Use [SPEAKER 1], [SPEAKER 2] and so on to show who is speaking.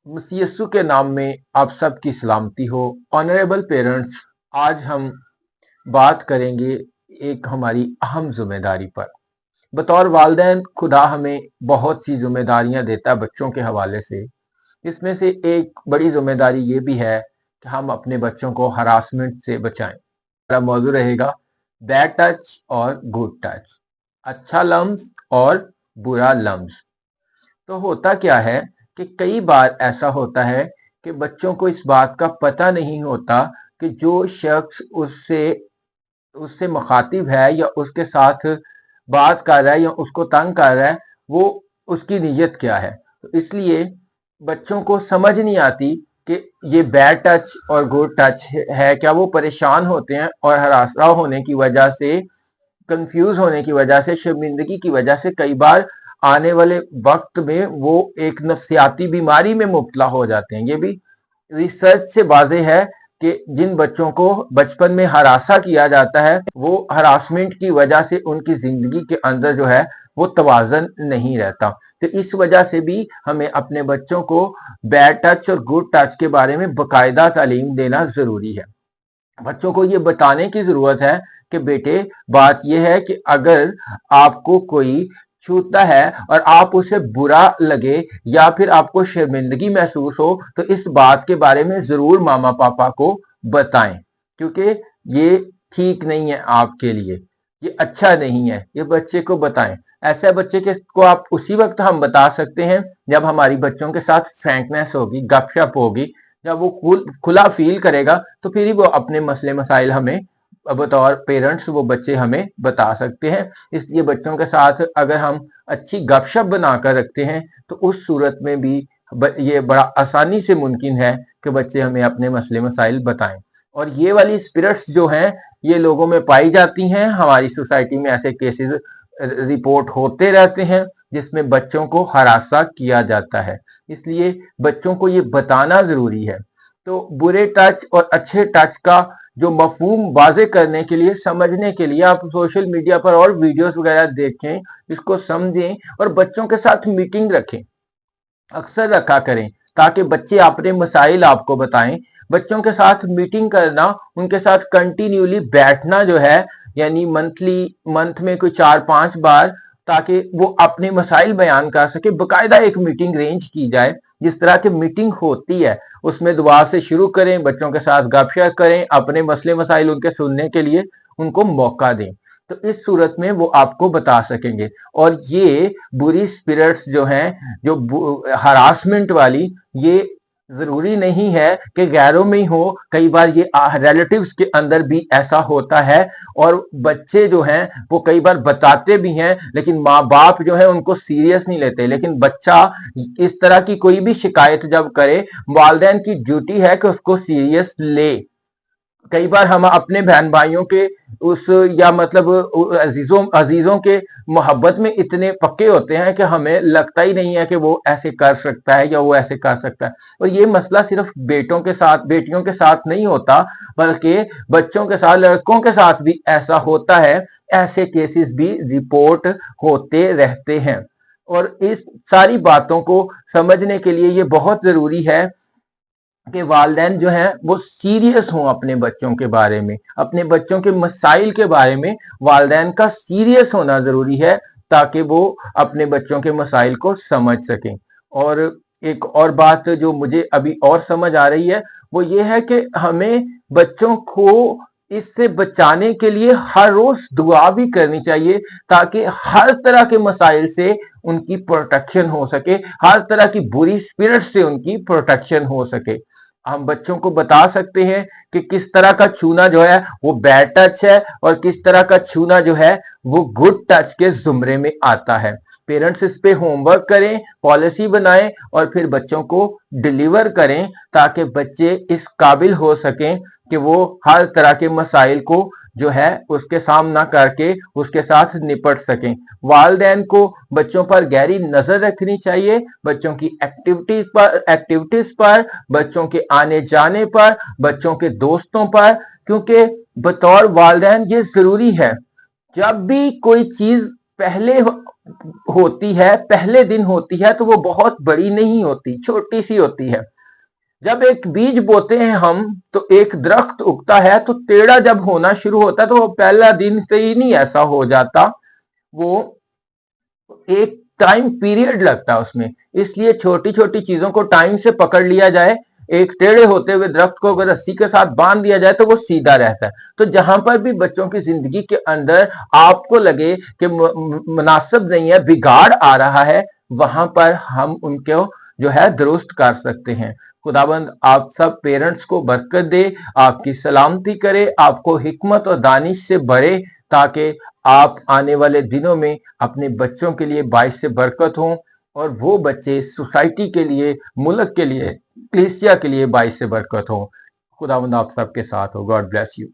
[SPEAKER 1] मसीह यस्सु के नाम में आप सबकी सलामती हो। ऑनरेबल पेरेंट्स, आज हम बात करेंगे एक हमारी अहम जिम्मेदारी पर। बतौर वालिदैन खुदा हमें बहुत सी जिम्मेदारियां देता है बच्चों के हवाले से। इसमें से एक बड़ी जिम्मेदारी ये भी है कि हम अपने बच्चों को हरासमेंट से बचाएं। हमारा मौजू रहेगा बैड टच और गुड टच, अच्छा लम्स और बुरा लम्स। तो होता क्या है कि कई बार ऐसा होता है कि बच्चों को इस बात का पता नहीं होता कि जो शख्स उससे उससे मुखातिब है या उसके साथ बात कर रहा है या उसको तंग कर रहा है, वो उसकी नीयत क्या है। तो इसलिए बच्चों को समझ नहीं आती कि ये बैड टच और गुड टच है क्या। वो परेशान होते हैं और हरासा होने की वजह से, कंफ्यूज होने की वजह से, शर्मिंदगी की वजह से कई बार आने वाले वक्त में वो एक नफ्सियाती बीमारी में मुब्तला हो जाते हैं। ये भी रिसर्च से वाज़ेह है कि जिन बच्चों को बचपन में हरासा किया जाता है, वो हरासमेंट की वजह से उनकी जिंदगी के अंदर जो है वो तवाज़न नहीं रहता। तो इस वजह से भी हमें अपने बच्चों को बैड टच और गुड टच के बारे में बाकायदा तालीम देना जरूरी है। बच्चों को ये बताने की जरूरत है कि बेटे, बात यह है कि अगर आपको कोई छूता है और आप उसे बुरा लगे या फिर आपको शर्मिंदगी महसूस हो, तो इस बात के बारे में जरूर मामा पापा को बताएं, क्योंकि ये ठीक नहीं है आपके लिए, ये अच्छा नहीं है। ये बच्चे को बताएं। ऐसे बच्चे के को आप उसी वक्त हम बता सकते हैं जब हमारी बच्चों के साथ फ्रैंकनेस होगी, गपशप होगी। जब वो खुला फील करेगा तो फिर ही वो अपने मसले मसाइल हमें बतौर पेरेंट्स वो बच्चे हमें बता सकते हैं। इसलिए बच्चों के साथ अगर हम अच्छी गपशप बनाकर रखते हैं तो उस सूरत में भी ये बड़ा आसानी से मुमकिन है कि बच्चे हमें अपने मसले मसाइल बताएं। और ये वाली स्पिरिट्स जो हैं ये लोगों में पाई जाती हैं। हमारी सोसाइटी में ऐसे केसेस रिपोर्ट होते रहते हैं जिसमें बच्चों को हरासा किया जाता है। इसलिए बच्चों को ये बताना जरूरी है। तो बुरे टच और अच्छे टच का जो मफहूम वाज़े करने के लिए, समझने के लिए आप सोशल मीडिया पर और वीडियोस वगैरह देखें, इसको समझें और बच्चों के साथ मीटिंग रखें, अक्सर रखा करें, ताकि बच्चे अपने मसाइल आपको बताएं। बच्चों के साथ मीटिंग करना, उनके साथ कंटिन्यूली बैठना जो है, यानी मंथ में कोई 4-5 बार, ताकि वो अपने मसाइल बयान कर सके। बकायदा एक मीटिंग अरेंज की जाए। जिस तरह की मीटिंग होती है उसमें दुआ से शुरू करें, बच्चों के साथ गपशप करें, अपने मसले मसाइल उनके सुनने के लिए उनको मौका दें। तो इस सूरत में वो आपको बता सकेंगे। और ये बुरी स्पिरिट्स जो हैं, जो हरासमेंट वाली, ये जरूरी नहीं है कि गैरों में ही हो। कई बार ये रिलेटिव्स के अंदर भी ऐसा होता है और बच्चे जो हैं वो कई बार बताते भी हैं, लेकिन माँ बाप जो है उनको सीरियस नहीं लेते। लेकिन बच्चा इस तरह की कोई भी शिकायत जब करे, वालिदैन की ड्यूटी है कि उसको सीरियस ले। कई बार हम अपने बहन भाइयों के उस या मतलब अजीजों के मोहब्बत में इतने पक्के होते हैं कि हमें लगता ही नहीं है कि वो ऐसे कर सकता है या वो ऐसे कर सकता है। और ये मसला सिर्फ बेटों के साथ, बेटियों के साथ नहीं होता, बल्कि बच्चों के साथ, लड़कों के साथ भी ऐसा होता है। ऐसे केसेस भी रिपोर्ट होते रहते हैं। और इस सारी बातों को समझने के लिए ये बहुत जरूरी है कि वालिदैन जो हैं वो सीरियस हों अपने बच्चों के बारे में, अपने बच्चों के मसाइल के बारे में वालिदैन का सीरियस होना जरूरी है, ताकि वो अपने बच्चों के मसाइल को समझ सकें। और एक और बात जो मुझे अभी और समझ आ रही है वो ये है कि हमें बच्चों को इससे बचाने के लिए हर रोज दुआ भी करनी चाहिए, ताकि हर तरह के मसाइल से उनकी प्रोटेक्शन हो सके, हर तरह की बुरी स्पिरिट से उनकी प्रोटेक्शन हो सके। हम बच्चों को बता सकते हैं कि किस तरह का छूना जो है वो बैड टच है और किस तरह का छूना जो है वो गुड टच के जुमरे में आता है। पेरेंट्स इस पे होमवर्क करें, पॉलिसी बनाएं और फिर बच्चों को डिलीवर करें, ताकि बच्चे इस काबिल हो सकें कि वो हर तरह के मसाइल को जो है उसके सामना करके उसके साथ निपट सकें। वालिदैन को बच्चों पर गहरी नजर रखनी चाहिए, बच्चों की एक्टिविटीज पर, बच्चों के आने जाने पर, बच्चों के दोस्तों पर, क्योंकि बतौर वालिदैन ये जरूरी है। जब भी कोई चीज पहले होती है, पहले दिन होती है, तो वो बहुत बड़ी नहीं होती, छोटी सी होती है। जब एक बीज बोते हैं हम, तो एक दरख्त उगता है, तो टेढ़ा जब होना शुरू होता है, तो वो पहला दिन से ही नहीं ऐसा हो जाता, वो एक टाइम पीरियड लगता है उसमें। इसलिए छोटी छोटी चीजों को टाइम से पकड़ लिया जाए। एक टेढ़े होते हुए दरख्त को अगर रस्सी के साथ बांध दिया जाए तो वो सीधा रहता है। तो जहां पर भी बच्चों की जिंदगी के अंदर आपको लगे कि मुनासिब नहीं है, बिगाड़ आ रहा है, वहां पर हम उनको जो है दुरुस्त कर सकते हैं। खुदाबंद आप सब पेरेंट्स को बरकत दे, आपकी सलामती करे, आपको हिकमत और दानिश से भरे, ताकि आप आने वाले दिनों में अपने बच्चों के लिए बाइस से बरकत हों, और वो बच्चे सोसाइटी के लिए, मुल्क के लिए, कलीसिया के लिए बाइस से बरकत हों। खुदावंद आप सबके साथ हो। God bless you.